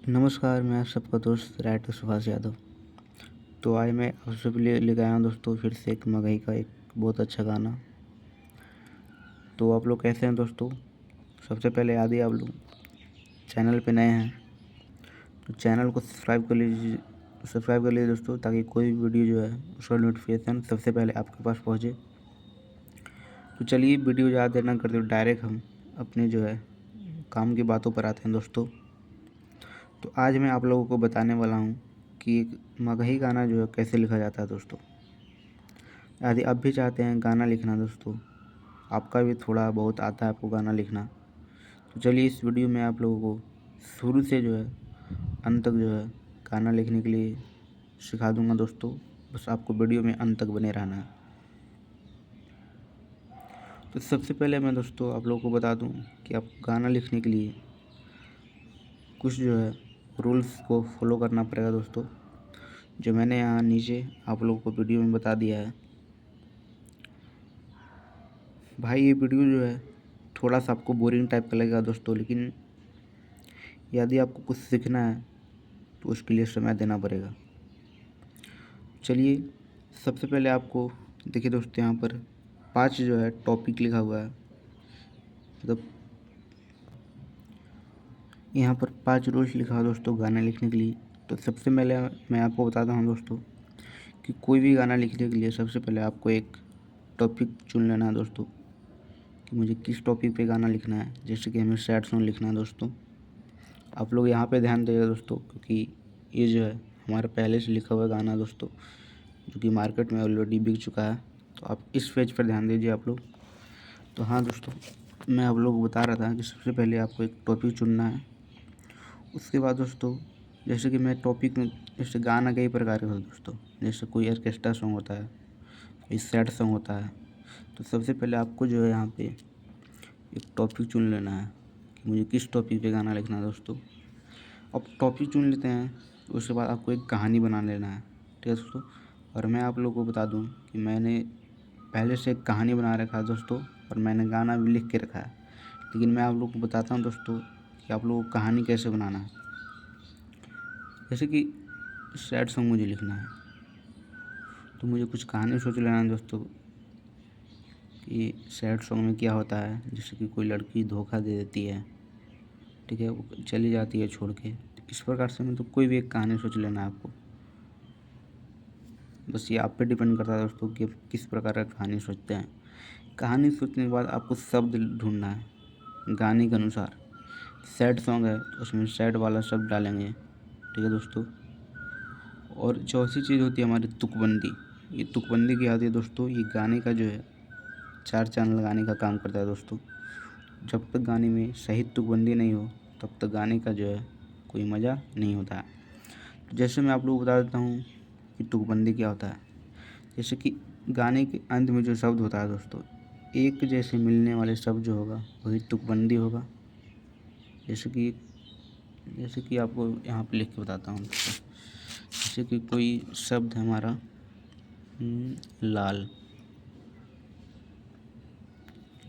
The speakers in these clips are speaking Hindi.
नमस्कार, मैं आप सबका दोस्त राइटर सुभाष यादव। तो आज मैं आप सब लिए लेके आया हूँ दोस्तों फिर से एक मगही का एक बहुत अच्छा गाना। तो आप लोग कैसे हैं दोस्तों? सबसे पहले यदि आप लोग चैनल पे नए हैं तो चैनल को सब्सक्राइब कर लीजिए दोस्तों, ताकि कोई भी वीडियो जो है उसका नोटिफिकेशन सबसे पहले आपके पास पहुँचे। तो चलिए वीडियो ज़्यादा देर ना करते हुए डायरेक्ट हम अपने जो है काम की बातों पर आते हैं दोस्तों। तो आज मैं आप लोगों को बताने वाला हूँ कि एक मगही गाना जो है कैसे लिखा जाता है दोस्तों। यदि आप भी चाहते हैं गाना लिखना दोस्तों, आपका भी थोड़ा बहुत आता है आपको गाना लिखना, तो चलिए इस वीडियो में आप लोगों को शुरू से जो है अंत तक जो है गाना लिखने के लिए सिखा दूंगा दोस्तों। बस आपको वीडियो में अंत तक बने रहना है। तो सबसे पहले मैं दोस्तों आप लोगों को बता दूं कि आपको गाना लिखने के लिए कुछ जो है रूल्स को फॉलो करना पड़ेगा दोस्तों, जो मैंने यहाँ नीचे आप लोगों को वीडियो में बता दिया है। भाई ये वीडियो जो है थोड़ा सा आपको बोरिंग टाइप का लगेगा दोस्तों, लेकिन यदि आपको कुछ सीखना है तो उसके लिए समय देना पड़ेगा। चलिए सबसे पहले आपको देखिए दोस्तों, यहाँ पर 5 जो है टॉपिक लिखा हुआ है, मतलब यहाँ पर 5 रूल्स लिखा है दोस्तों गाना लिखने के लिए। तो सबसे पहले मैं आपको बताता हूँ दोस्तों कि कोई भी गाना लिखने के लिए सबसे पहले आपको एक टॉपिक चुन लेना है दोस्तों, कि मुझे किस टॉपिक पे गाना लिखना है। जैसे कि हमें सैड सॉन्ग लिखना है दोस्तों। आप लोग यहाँ पे ध्यान दीजिएगा दोस्तों, क्योंकि ये जो है हमारा पहले से लिखा हुआ गाना दोस्तों, जो कि मार्केट में ऑलरेडी बिक चुका है। तो आप इस पेज पर ध्यान दीजिए आप लोग। तो हाँ दोस्तों, मैं आप लोग को बता रहा था कि सबसे पहले आपको एक टॉपिक चुनना है। उसके बाद दोस्तों, जैसे कि मैं टॉपिक में, जैसे गाना कई प्रकार का होता है दोस्तों, जैसे कोई ऑर्केस्ट्रा सॉन्ग होता है, कोई सैड सॉन्ग होता है। तो सबसे पहले आपको जो है यहाँ पे एक टॉपिक चुन लेना है कि मुझे किस टॉपिक पे गाना लिखना है दोस्तों। अब टॉपिक चुन लेते हैं, उसके बाद आपको एक कहानी बना लेना है, ठीक है दोस्तों। और मैं आप लोगों को बता दूं कि मैंने पहले से एक कहानी बना रखा है दोस्तों, और मैंने गाना भी लिख के रखा है। लेकिन मैं आप लोगों को बताता हूँ दोस्तों कि आप लोगों को कहानी कैसे बनाना है। जैसे कि सैड सॉन्ग मुझे लिखना है, तो मुझे कुछ कहानी सोच लेना है दोस्तों कि सैड सॉन्ग में क्या होता है। जैसे कि कोई लड़की धोखा दे देती है, ठीक है, वो चली जाती है छोड़ के। तो इस प्रकार से मतलब कोई भी एक कहानी सोच लेना है आपको। बस ये आप पे डिपेंड करता है दोस्तों कि आप किस प्रकार का कहानी सोचते हैं। कहानी सोचने के बाद आपको शब्द ढूंढना है गाने के अनुसार। सैड सॉन्ग है तो उसमें सैड वाला शब्द डालेंगे, ठीक है दोस्तों। और चौथी चीज़ होती है हमारी तुकबंदी। ये तुकबंदी क्या होती है दोस्तों, ये गाने का जो है चार चांद लगाने का काम करता है दोस्तों। जब तक गाने में सही तुकबंदी नहीं हो तब तक गाने का जो है कोई मज़ा नहीं होता है। तो जैसे मैं आप लोगों को बता देता हूँ कि तुकबंदी क्या होता है। जैसे कि गाने के अंत में जो शब्द होता है दोस्तों, एक जैसे मिलने वाले शब्द जो होगा वही तुकबंदी होगा। जैसे कि आपको यहाँ पे लिख के बताता हूँ दोस्तों। जैसे कि कोई शब्द है हमारा लाल,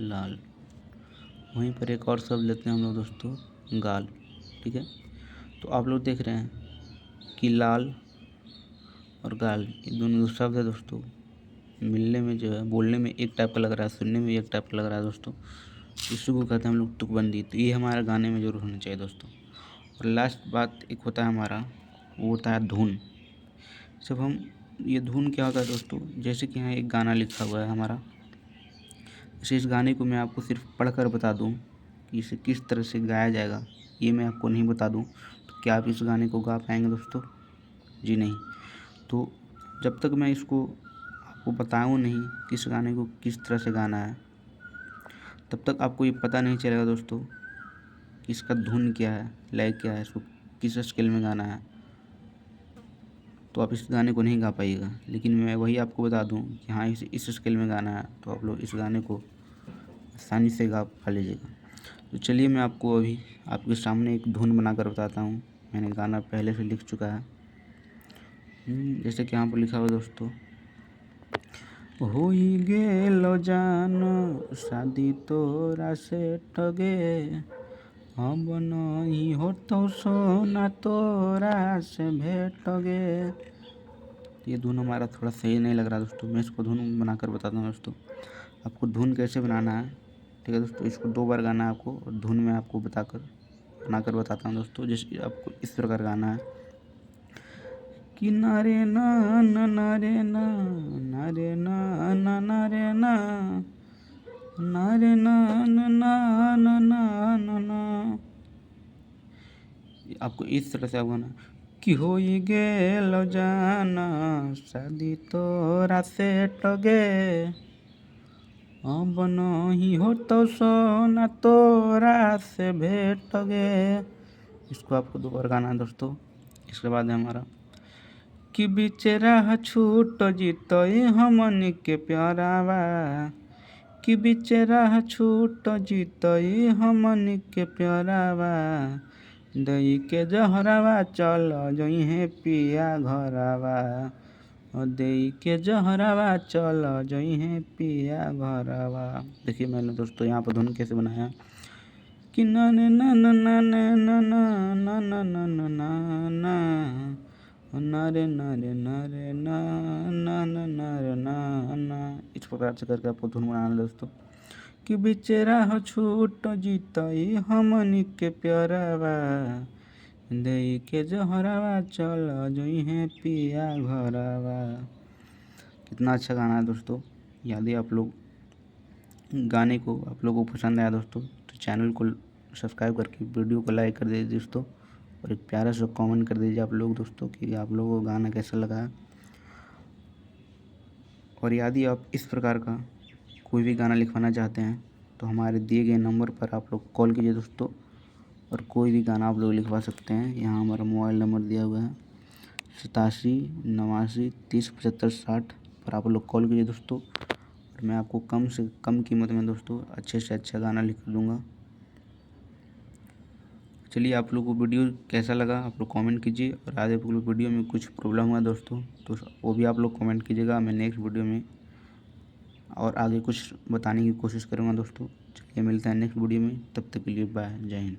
लाल। वहीं पर एक और शब्द लेते हैं हम लोग दोस्तों, गाल, ठीक है। तो आप लोग देख रहे हैं कि लाल और गाल ये दोनों जो शब्द है दोस्तों, मिलने में जो है बोलने में एक टाइप का लग रहा है, सुनने में एक टाइप का लग रहा है दोस्तों। इसी को कहते हैं हम लोग तुकबंदी। तो ये हमारे गाने में ज़रूर होना चाहिए दोस्तों। और लास्ट बात एक होता है हमारा, वो होता है धुन। जब हम ये धुन क्या होता है दोस्तों, जैसे कि यहाँ एक गाना लिखा हुआ है हमारा, जैसे इस गाने को मैं आपको सिर्फ पढ़कर बता दूँ कि इसे किस तरह से गाया जाएगा, ये मैं आपको नहीं बता दूँ, तो क्या आप इस गाने को गा पाएंगे दोस्तों? जी नहीं। तो जब तक मैं इसको आपको बताऊँ नहीं कि इस गाने को किस तरह से गाना है, तब तक आपको ये पता नहीं चलेगा दोस्तों कि इसका धुन क्या है, लय क्या है, इसको किस स्केल में गाना है। तो आप इस गाने को नहीं गा पाइएगा। लेकिन मैं वही आपको बता दूं कि हाँ इस स्केल में गाना है, तो आप लोग इस गाने को आसानी से गा पा लीजिएगा। तो चलिए मैं आपको अभी आपके सामने एक धुन बनाकर बताता हूँ। मैंने गाना पहले से लिख चुका है। जैसे कि यहाँ पर लिखा हुआ दोस्तों, होई गेलो जानो शादी तोरा से ठगे, अब नहीं हो तो सोना तोरा से भेटोगे। ये धुन हमारा थोड़ा सही नहीं लग रहा दोस्तों, मैं इसको धुन बनाकर बताता हूँ दोस्तों। आपको धुन कैसे बनाना है, ठीक है दोस्तों। इसको 2 बार गाना है आपको, और धुन में आपको बनाकर बताता हूँ दोस्तों। जैसे आपको इस प्रकार गाना है कि ना रे ना ना ना रे ना ना रे ना ना ना रे ना ना रे ना ना ना ना ना ना ना। आपको इस तरह से आप गाना कि हो गेल जाना शादी तोरा से टगे, अब नहीं हो तो सोना तोरा से भेटोगे। इसको आपको 2 बार गाना है दोस्तों। इसके बाद है हमारा कि बीच राह छूट जीतई हमनी के प्यारावा, कि बीच राह छूट जीतई हमनी के प्यारावा, दई के जहरावा चल जइहे पिया घरावा, दई के जहरावा चल जइहे पिया घरावा। देखिए मैंने दोस्तों यहाँ पर धुन कैसे बनाया कि ना ना ना ना ना ना ना ना ना ना ना ना ना ना रे ना रे ना रे ना ना ना ना रे ना ना। इस प्रकार से करके आपको धुन बनाना दोस्तों कि बेचारा हो छूट जीतई हमनी के प्यारावा, दई के जहरावा चल जइहे पिया घरावा। कितना अच्छा गाना है दोस्तों। यदि आप लोग गाने को आप लोगों को पसंद आया दोस्तों तो चैनल को सब्सक्राइब करके वीडियो को लाइक कर दीजिए दोस्तों, और एक प्यारा सा कमेंट कर दीजिए आप लोग दोस्तों कि आप लोगों को गाना कैसा लगा है। और यदि आप इस प्रकार का कोई भी गाना लिखवाना चाहते हैं तो हमारे दिए गए नंबर पर आप लोग कॉल कीजिए दोस्तों, और कोई भी गाना आप लोग लिखवा सकते हैं। यहाँ हमारा मोबाइल नंबर दिया हुआ है 87 89 30 75 60 पर आप लोग कॉल कीजिए दोस्तों, और मैं आपको कम से कम कीमत में दोस्तों अच्छे से अच्छा गाना लिख दूँगा। चलिए आप लोग को वीडियो कैसा लगा आप लोग कमेंट कीजिए, और आगे आप लोग वीडियो में कुछ प्रॉब्लम हुआ दोस्तों तो वो भी आप लोग कमेंट कीजिएगा। मैं नेक्स्ट वीडियो में और आगे कुछ बताने की कोशिश करूँगा दोस्तों। चलिए मिलते हैं नेक्स्ट वीडियो में, तब तक के लिए बाय, जय हिंद।